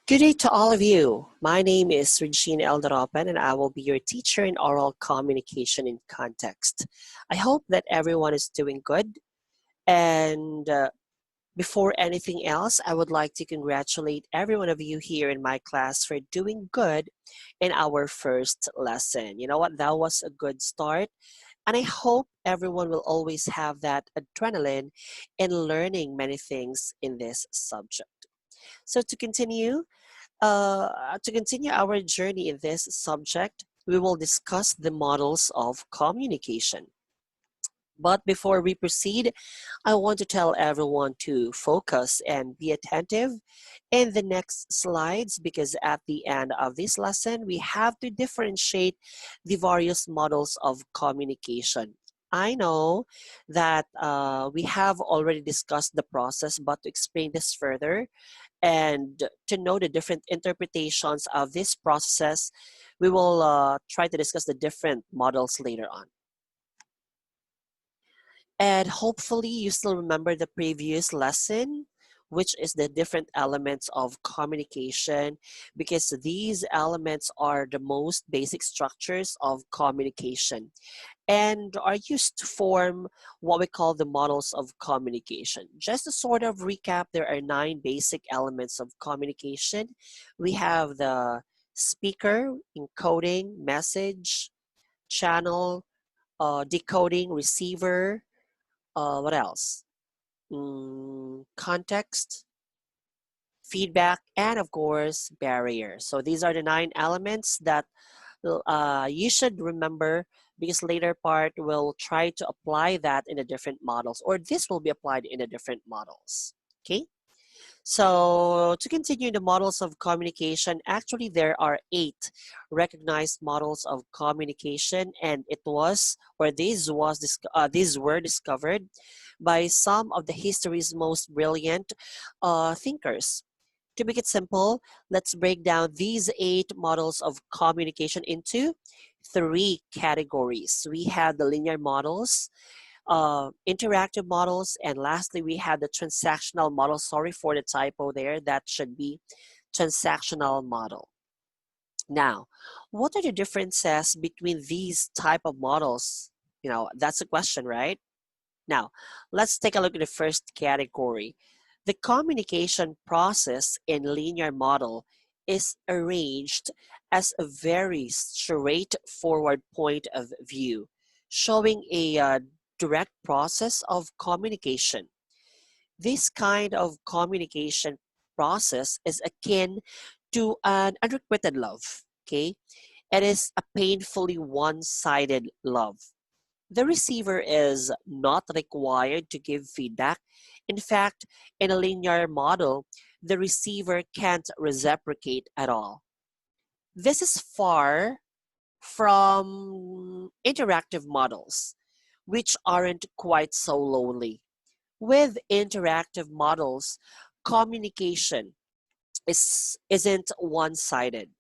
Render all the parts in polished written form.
Good day to all of you. My name is Regina Eldaropen, and I will be your teacher in oral communication in context. I hope that everyone is doing good. And before anything else, I would like to congratulate every one of you here in my class for doing good in our first lesson. You know what? That was a good start. And I hope everyone will always have that adrenaline in learning many things in this subject. So to continue our journey in this subject, we will discuss the models of communication. But before we proceed, I want to tell everyone to focus and be attentive in the next slides because at the end of this lesson, we have to differentiate the various models of communication. I know that we have already discussed the process, but to explain this further, and to know the different interpretations of this process, we will try to discuss the different models later on. And hopefully you still remember the previous lesson, which is the different elements of communication, because these elements are the most basic structures of communication and are used to form what we call the models of communication. Just to sort of recap, there are 9 basic elements of communication. We have the speaker, encoding, message, channel, decoding, receiver, what else? Context, feedback, and of course, barrier. So these are the 9 elements that you should remember because later part will try to apply that in the different models, or this will be applied in the different models. Okay. So to continue the models of communication, actually there are 8 recognized models of communication, and these were discovered by some of the history's most brilliant thinkers. To make it simple, let's break down these 8 models of communication into 3 categories. We have the linear models, interactive models, and lastly, we have the transactional model. Sorry for the typo there. That should be transactional model. Now, what are the differences between these type of models? That's a question, right? Now, let's take a look at the first category. The communication process in linear model is arranged as a very straightforward point of view, showing a direct process of communication. This kind of communication process is akin to an unrequited love, okay? It is a painfully one-sided love. The receiver is not required to give feedback. In fact, in a linear model, the receiver can't reciprocate at all. This is far from interactive models, which aren't quite so lonely. With interactive models, communication isn't one-sided,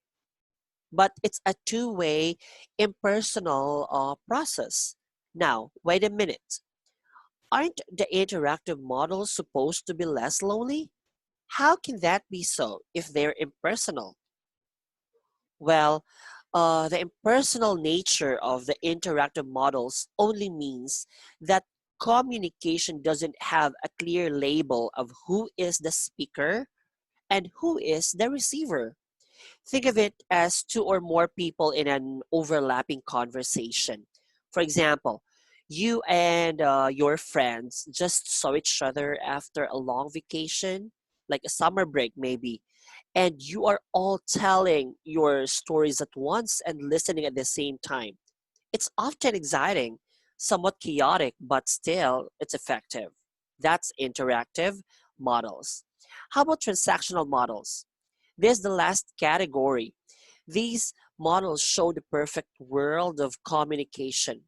but it's a two-way, impersonal process. Now, wait a minute. Aren't the interactive models supposed to be less lonely? How can that be so if they're impersonal? Well, the impersonal nature of the interactive models only means that communication doesn't have a clear label of who is the speaker and who is the receiver. Think of it as 2 or more people in an overlapping conversation. For example, you and your friends just saw each other after a long vacation, like a summer break maybe, and you are all telling your stories at once and listening at the same time. It's often exciting, somewhat chaotic, but still it's effective. That's interactive models. How about transactional models? There's the last category. These models show the perfect world of communication,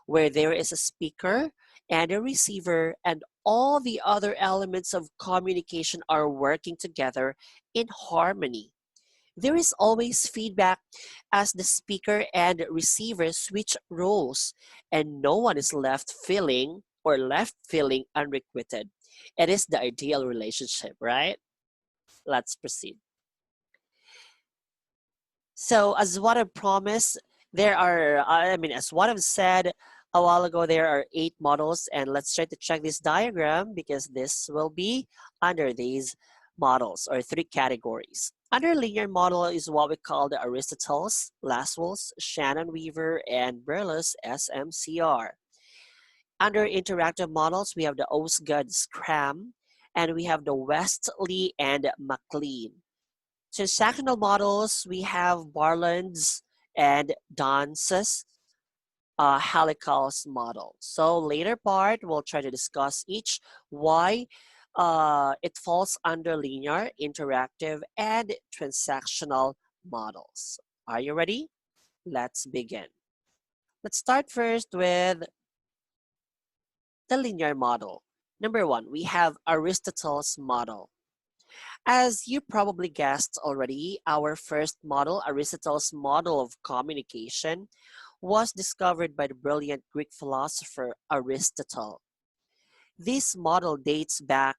where there is a speaker and a receiver, and all the other elements of communication are working together in harmony. There is always feedback as the speaker and receiver switch roles, and no one is left feeling unrequited. It is the ideal relationship, right? Let's proceed. So, as what I promised, there are, I mean, as what I've said a while ago, there are 8 models, and let's try to check this diagram because this will be under these models or 3 categories. Under linear model is what we call the Aristotle's, Lasswell's, Shannon Weaver, and Berle's SMCR. Under interactive models, we have the Osgood Scram, and we have the Westley and MacLean. Transactional models, we have Barland's and Dance's Halical's model. So later part, we'll try to discuss each why it falls under linear, interactive, and transactional models. Are you ready? Let's begin. Let's start first with the linear model. Number 1, we have Aristotle's model. As you probably guessed already, our first model, Aristotle's model of communication, was discovered by the brilliant Greek philosopher Aristotle. This model dates back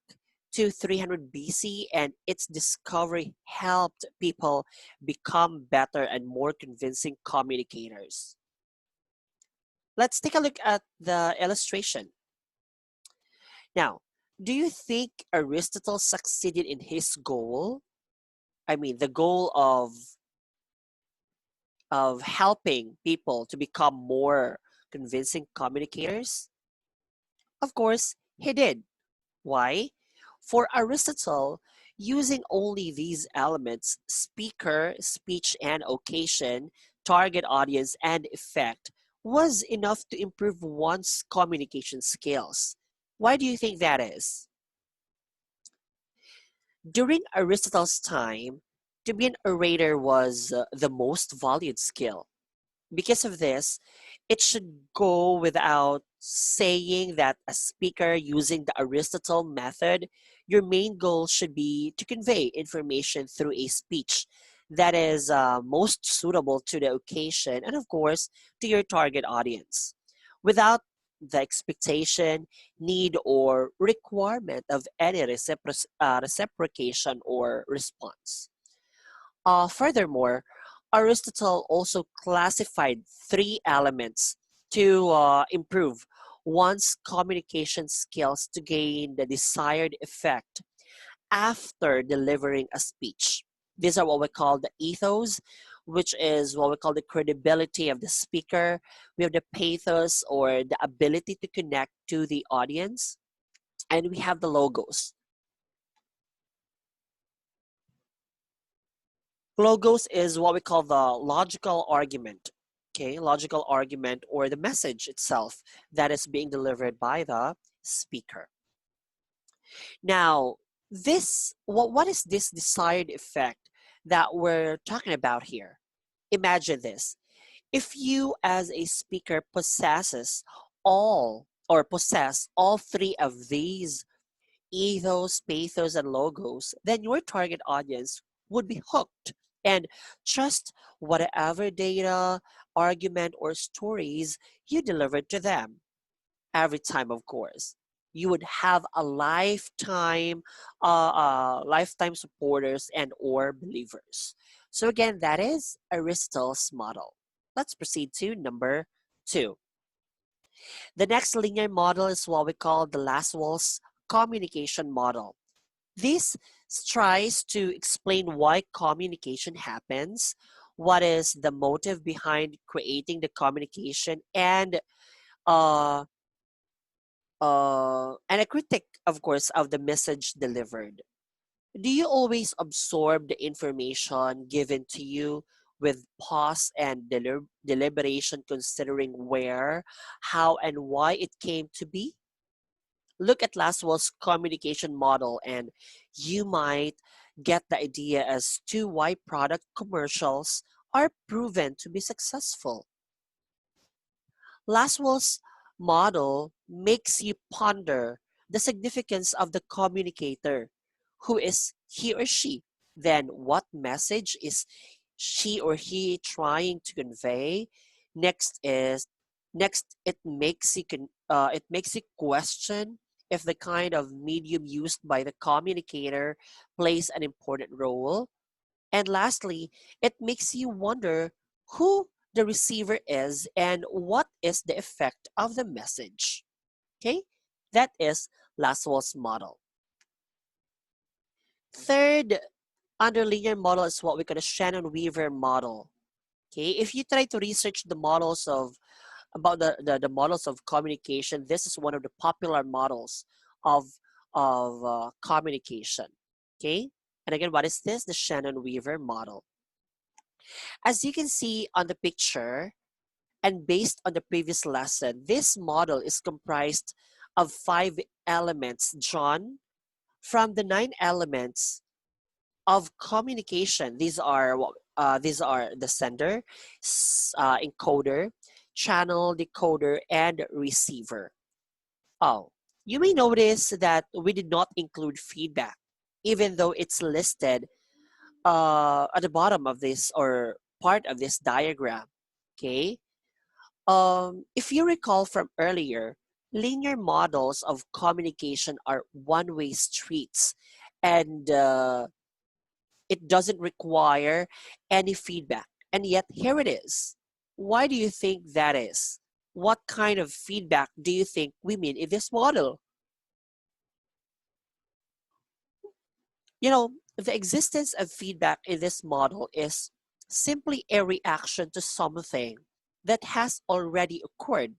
to 300 BC, and its discovery helped people become better and more convincing communicators. Let's take a look at the illustration. Now, do you think Aristotle succeeded in his goal? I mean, the goal of helping people to become more convincing communicators? Of course, he did. Why? For Aristotle, using only these elements, speaker, speech and occasion, target audience, and effect, was enough to improve one's communication skills. Why do you think that is? During Aristotle's time, to be an orator was the most valued skill. Because of this, it should go without saying that a speaker using the Aristotle method, your main goal should be to convey information through a speech that is most suitable to the occasion and, of course, to your target audience, without the expectation, need, or requirement of any reciprocation or response. Furthermore, Aristotle also classified 3 elements to improve one's communication skills to gain the desired effect after delivering a speech. These are what we call the ethos, which is what we call the credibility of the speaker. We have the pathos or the ability to connect to the audience, and we have the logos. Logos is what we call the logical argument, okay? Logical argument or the message itself that is being delivered by the speaker. Now, what is this desired effect that we're talking about here? Imagine this. If you as a speaker possess all 3 of these ethos, pathos, and logos, then your target audience would be hooked and trust whatever data, argument, or stories you delivered to them every time, of course. You would have a lifetime supporters and or believers. So again, that is Aristotle's model. Let's proceed to number 2. The next linear model is what we call the Lasswell's communication model. This tries to explain why communication happens, what is the motive behind creating the communication, uh, and a critic, of course, of the message delivered. Do you always absorb the information given to you with pause and deliberation, considering where, how, and why it came to be? Look at Laswell's communication model, and you might get the idea as to why product commercials are proven to be successful. Laswell's model makes you ponder the significance of the communicator. Who is he or she? Then what message is she or he trying to convey? Next is next it makes you question if the kind of medium used by the communicator plays an important role. And lastly, it makes you wonder who the receiver is and what is the effect of the message. Okay? That is Laswell's model. Third underlinear model is what we call a Shannon-Weaver model. Okay, if you try to research the models of about the models of communication, this is one of the popular models of communication. Okay, and again, what is this? The Shannon-Weaver model. As you can see on the picture, and based on the previous lesson, this model is comprised of 5 elements drawn from the 9 elements of communication. These are the sender, encoder, channel, decoder, and receiver. Oh, you may notice that we did not include feedback, even though it's listed at the bottom of this or part of this diagram. Okay. If you recall from earlier, linear models of communication are one-way streets, and it doesn't require any feedback. And yet, here it is. Why do you think that is? What kind of feedback do you think we mean in this model? You know, the existence of feedback in this model is simply a reaction to something that has already occurred.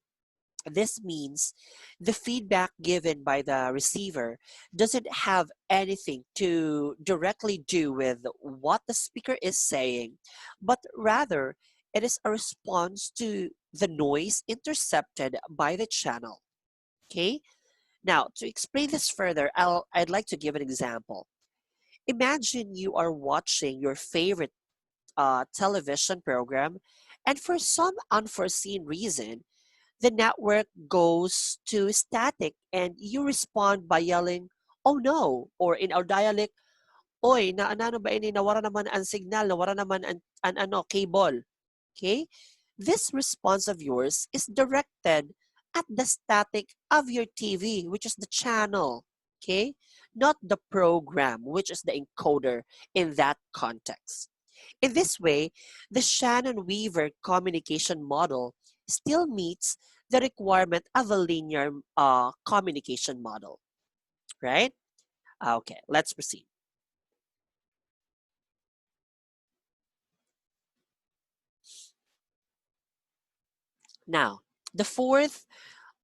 This means the feedback given by the receiver doesn't have anything to directly do with what the speaker is saying, but rather it is a response to the noise intercepted by the channel. Okay? Now, to explain this further, I'd like to give an example. Imagine you are watching your favorite television program, and for some unforeseen reason, the network goes to static and you respond by yelling, "Oh no!" Or in our dialect, "Oy, ano ba ini? Nawara naman ang signal, nawara naman ang ano, cable." Okay? This response of yours is directed at the static of your TV, which is the channel. Okay? Not the program, which is the encoder in that context. In this way, the Shannon-Weaver communication model still meets the requirement of a linear communication model, right? Okay, let's proceed. Now, the fourth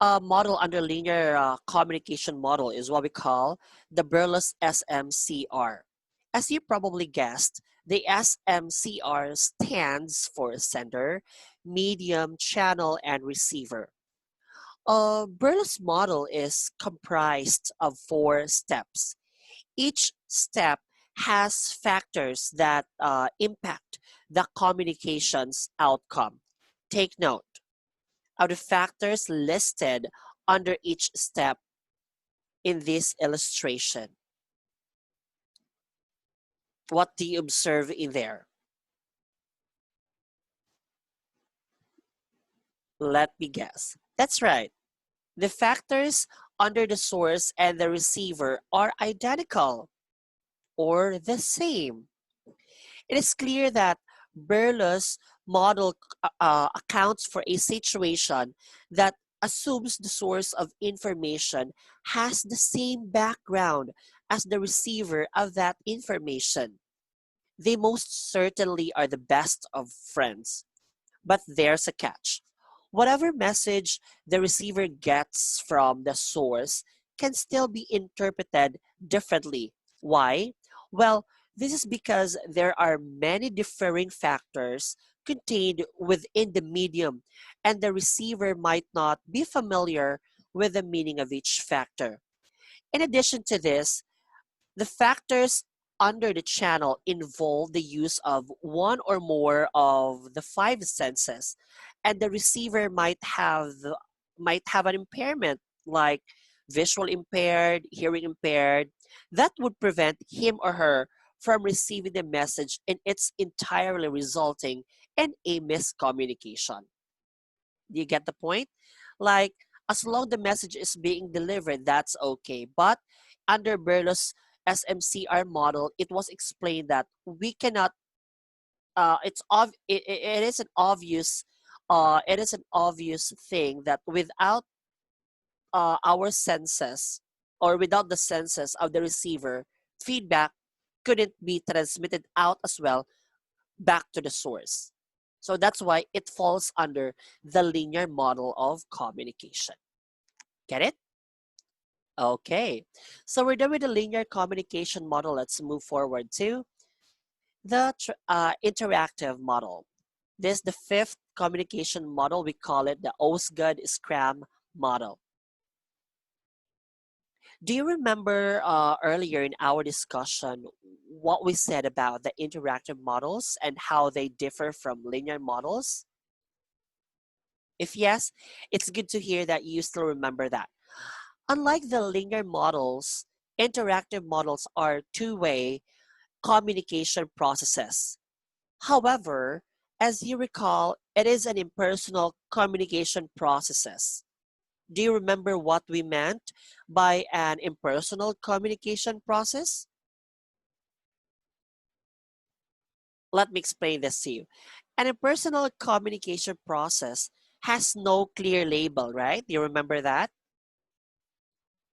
model under linear communication model is what we call the Berlus SMCR. As you probably guessed, the SMCR stands for sender, medium, channel, and receiver. Berlus model is comprised of 4 steps. Each step has factors that impact the communications outcome. Take note of the factors listed under each step in this illustration. What do you observe in there? Let me guess. That's right. The factors under the source and the receiver are identical or the same. It is clear that Berle's model accounts for a situation that assumes the source of information has the same background as the receiver of that information. They most certainly are the best of friends. But there's a catch. Whatever message the receiver gets from the source can still be interpreted differently. Why? Well, this is because there are many differing factors contained within the medium, and the receiver might not be familiar with the meaning of each factor. In addition to this, the factors under the channel involve the use of one or more of the 5 senses, and the receiver might have an impairment like visual impaired, hearing impaired, that would prevent him or her from receiving the message and it's entirely resulting in a miscommunication. Do you get the point? Like, as long the message is being delivered, that's okay. But under Berlo's SMCR model, it was explained that we cannot it is an obvious it is an obvious thing that without our senses or without the senses of the receiver, feedback couldn't be transmitted out as well back to the source. So that's why it falls under the linear model of communication. Get it? Okay. So we're done with the linear communication model. Let's move forward to the interactive model. This is the fifth communication model. We call it the Osgood Scrum model. Do you remember earlier in our discussion what we said about the interactive models and how they differ from linear models? If yes, it's good to hear that you still remember that. Unlike the linear models, interactive models are two-way communication processes. However, as you recall, it is an impersonal communication processes. Do you remember what we meant by an impersonal communication process? Let me explain this to you. An impersonal communication process has no clear label, right? Do you remember that?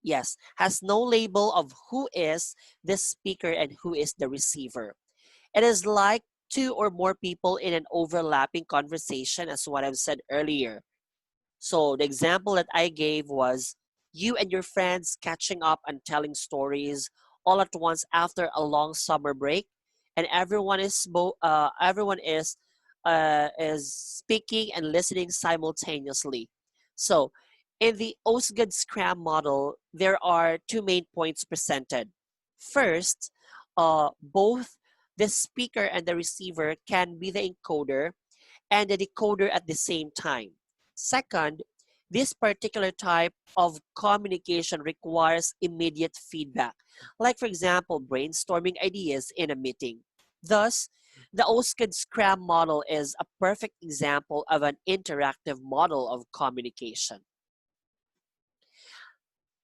Yes, has no label of who is the speaker and who is the receiver. It is like two or more people in an overlapping conversation, as what I've said earlier. So the example that I gave was you and your friends catching up and telling stories all at once after a long summer break, and everyone is speaking and listening simultaneously. So in the Osgood Scrum model, there are two main points presented. First, both the speaker and the receiver can be the encoder and the decoder at the same time. Second, this particular type of communication requires immediate feedback, like, for example, brainstorming ideas in a meeting. Thus, the Osgood Scrum model is a perfect example of an interactive model of communication.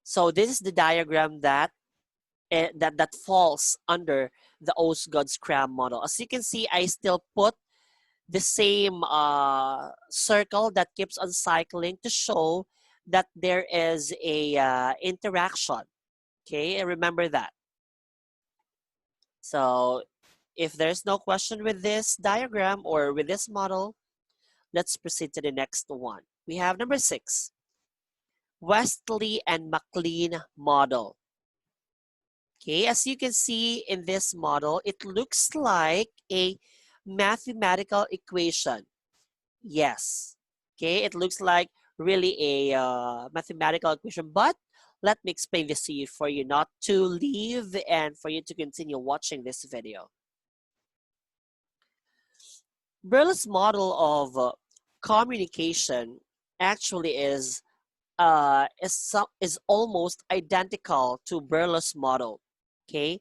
So this is the diagram that falls under the Osgood Scrum model. As you can see, I still put the same circle that keeps on cycling to show that there is a interaction. Okay, remember that. So if there's no question with this diagram or with this model, let's proceed to the next one. We have number 6, Westley and MacLean model. Okay, as you can see in this model, it looks like a mathematical equation. Yes. Okay, it looks like really a mathematical equation, but let me explain this to you for you not to leave and for you to continue watching this video. Berle's model of communication actually is almost identical to Berle's model. Okay,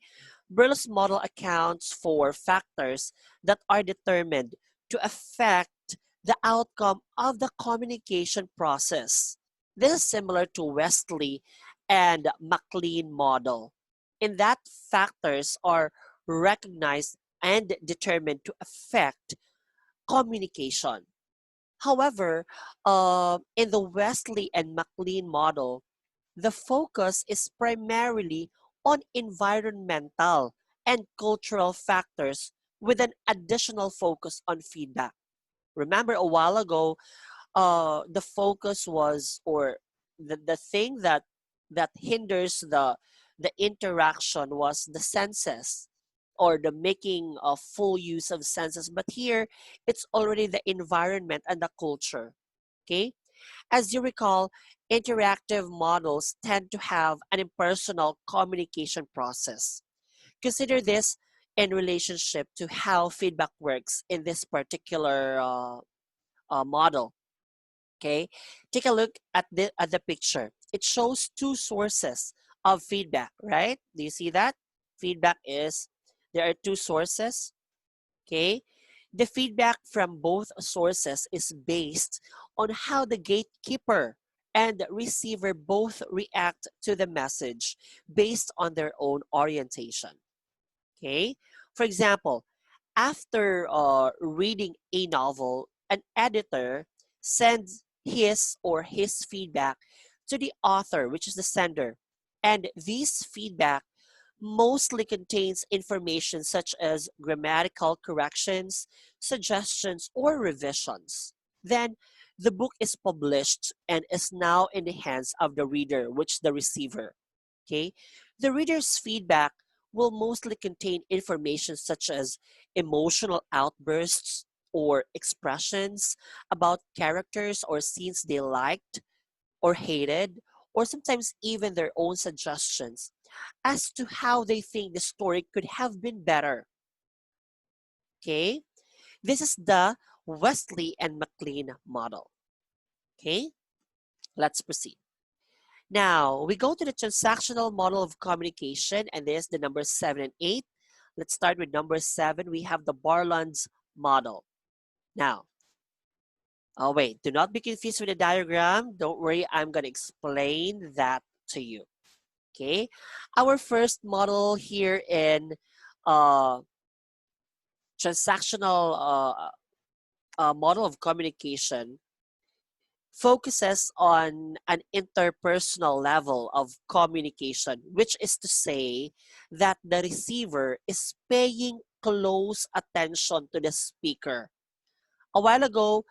Berle's model accounts for factors that are determined to affect the outcome of the communication process. This is similar to Westley and MacLean model, in that factors are recognized and determined to affect communication. However, in the Westley and MacLean model, the focus is primarily on environmental and cultural factors with an additional focus on feedback. Remember a while ago, the focus was, or the thing that hinders the interaction was the senses or the making of full use of senses. But here, it's already the environment and the culture. Okay? As you recall, interactive models tend to have an impersonal communication process. Consider this in relationship to how feedback works in this particular model. Okay, take a look at the picture. It shows two sources of feedback, right? Do you see that? Feedback is there are two sources. Okay, the feedback from both sources is based on how the gatekeeper and receiver both react to the message, based on their own orientation. Okay, for example, After reading a novel, an editor sends his feedback to the author, which is the sender. And this feedback mostly contains information such as grammatical corrections, suggestions, or revisions. Then the book is published and is now in the hands of the reader, which is the receiver. Okay? The reader's feedback will mostly contain information such as emotional outbursts or expressions about characters or scenes they liked or hated, or sometimes even their own suggestions as to how they think the story could have been better. Okay? This is the Wesley and McLean model. Okay? Let's proceed. Now, we go to the transactional model of communication, and there's the number 7 and 8. Let's start with number 7. We have the Barland's model. Now, oh wait, do not be confused with the diagram. Don't worry, I'm going to explain that to you. Okay? Our first model here in uh, transactional model of communication focuses on an interpersonal level of communication, which is to say that the receiver is paying close attention to the speaker. A while ago,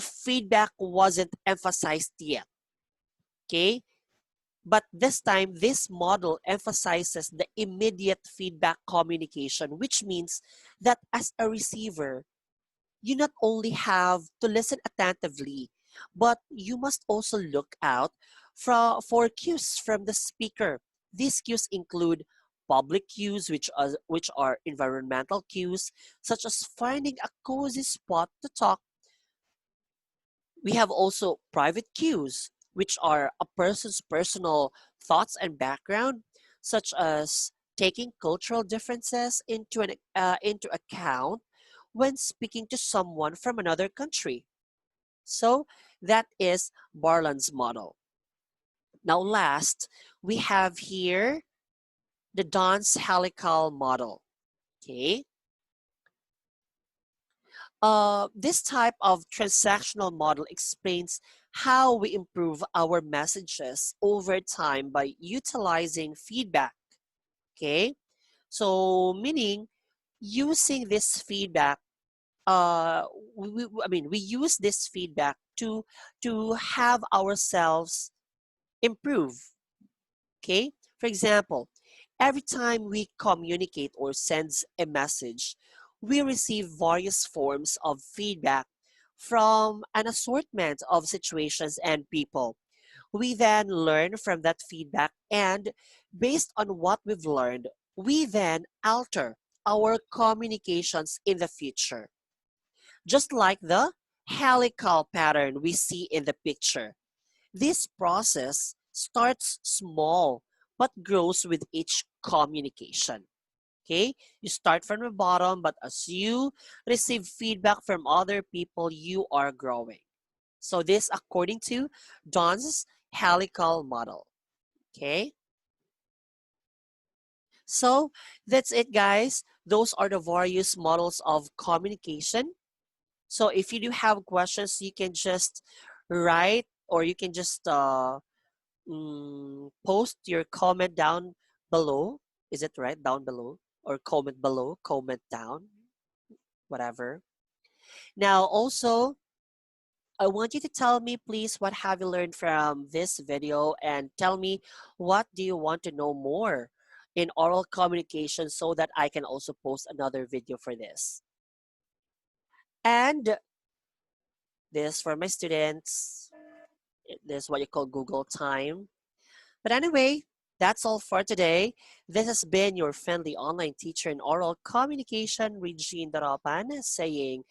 feedback wasn't emphasized yet, okay? But this time, this model emphasizes the immediate feedback communication, which means that as a receiver, you not only have to listen attentively, but you must also look out for cues from the speaker. These cues include public cues, which are environmental cues, such as finding a cozy spot to talk. We have also private cues, which are a person's personal thoughts and background, such as taking cultural differences into account when speaking to someone from another country. So that is Barland's model. Now last, we have here the Don's helical model. Okay. This type of transactional model explains how we improve our messages over time by utilizing feedback. Okay. So meaning using this feedback uh we use this feedback to have ourselves improve. Okay, for example, every time we communicate or sends a message, we receive various forms of feedback from an assortment of situations and people. We then learn from that feedback, and based on what we've learned, we then alter our communications in the future, just like the helical pattern we see in the picture. This process starts small but grows with each communication. Okay? You start from the bottom, but as you receive feedback from other people, you are growing. So this according to Don's helical model. Okay? So that's it, guys. Those are the various models of communication. So if you do have questions, you can just write, or you can just post your comment down below. Is it right? Down below? Or comment below, comment down, whatever. Now, also, I want you to tell me, please, what have you learned from this video, and tell me what do you want to know more in oral communication so that I can also post another video for this. And this for my students. This is what you call Google Time. But anyway, that's all for today. This has been your friendly online teacher in oral communication, Regine Darapan, saying,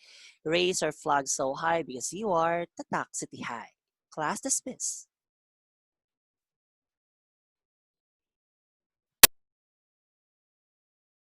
raise our flag so high because you are Tatak City High. Class dismissed.